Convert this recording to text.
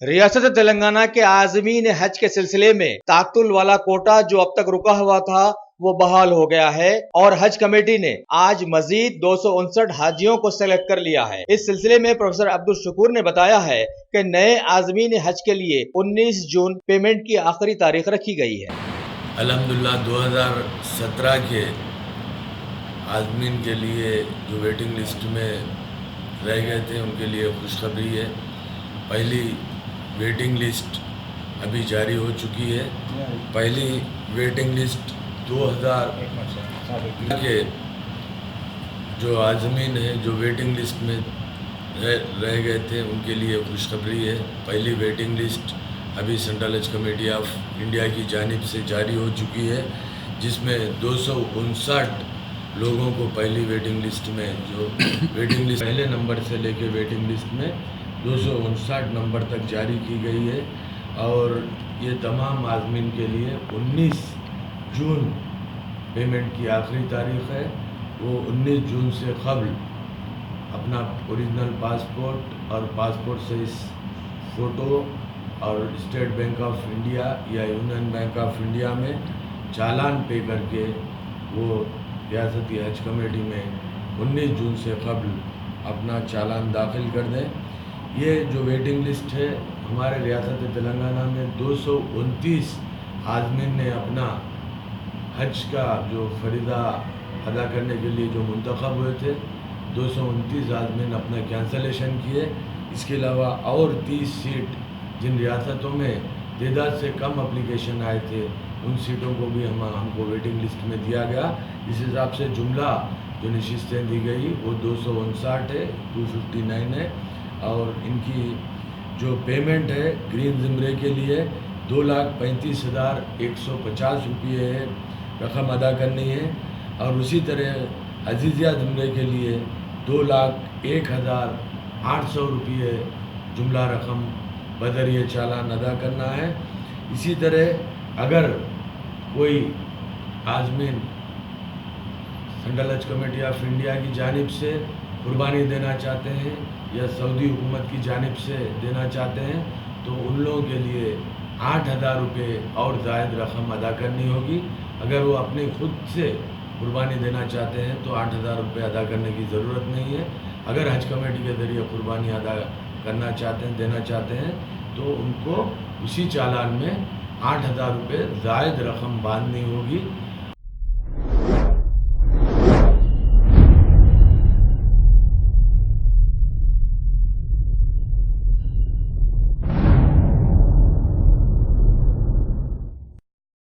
ریاست تلنگانہ کے عازمین حج کے سلسلے میں تعطل والا کوٹا جو اب تک رکا ہوا تھا وہ بحال ہو گیا ہے اور حج کمیٹی نے آج مزید 259 حاجیوں کو سلیکٹ کر لیا ہے۔ اس سلسلے میں پروفیسر عبدالشکور نے بتایا ہے کہ نئے عازمین حج کے لیے 19 جون پیمنٹ کی آخری تاریخ رکھی گئی ہے۔ الحمدللہ 2017 کے عازمین کے لیے جو ویٹنگ لسٹ میں رہ گئے تھے ان کے لیے خوشخبری ہے۔ پہلی ویٹنگ لسٹ ابھی جاری ہو چکی ہے۔ پہلی ویٹنگ لسٹ 2000 کے جو عازمین ہیں جو ویٹنگ لسٹ میں رہ گئے تھے ان کے لیے خوشخبری ہے۔ پہلی ویٹنگ لسٹ ابھی central Hajj committee of India کی جانب سے جاری ہو چکی ہے، جس میں 259 لوگوں کو پہلی ویٹنگ لسٹ میں جو ویٹنگ لسٹ پہلے نمبر سے لے کے ویٹنگ لسٹ میں 259 نمبر تک جاری کی گئی ہے، اور یہ تمام عازمین کے لیے 19 جون پیمنٹ کی آخری تاریخ ہے۔ وہ 19 جون سے قبل اپنا اوریجنل پاسپورٹ اور پاسپورٹ سائز فوٹو اور اسٹیٹ بینک آف انڈیا یا یونین بینک آف انڈیا میں چالان پے کر کے وہ ریاستی حج کمیٹی میں 19 جون سے قبل اپنا چالان داخل کر دیں۔ یہ جو ویٹنگ لسٹ ہے ہمارے ریاست تلنگانہ میں 229 عازمین نے اپنا حج کا جو فریضہ ادا کرنے کے لیے جو منتخب ہوئے تھے 229 عازمین اپنا کینسلیشن کیے۔ اس کے علاوہ اور 30 سیٹ جن ریاستوں میں تعداد سے کم اپلیکیشن آئے تھے ان سیٹوں کو بھی ہم کو ویٹنگ لسٹ میں دیا گیا۔ اس حساب سے جملہ جو نشستیں دی گئی وہ 259 ہے، 259 ہے، اور ان کی جو پیمنٹ ہے گرین زمرے کے لیے 2,35,150 روپیے رقم ادا کرنی ہے، اور اسی طرح عزیزیہ زمرے کے لیے 2,01,800 روپیے جملہ رقم بدریہ چالان ادا کرنا ہے۔ اسی طرح اگر کوئی عازمین central Hajj committee of India کی جانب سے قربانی دینا چاہتے ہیں یا سعودی حکومت کی جانب سے دینا چاہتے ہیں تو ان لوگوں کے لیے 8,000 روپے اور زائد رقم ادا کرنی ہوگی۔ اگر وہ اپنی خود سے قربانی دینا چاہتے ہیں تو 8,000 روپے ادا کرنے کی ضرورت نہیں ہے۔ اگر حج کمیٹی کے ذریعے قربانی ادا کرنا چاہتے ہیں دینا چاہتے ہیں تو ان کو اسی چالان میں 8,000 روپے زائد رقم باندھنی ہوگی۔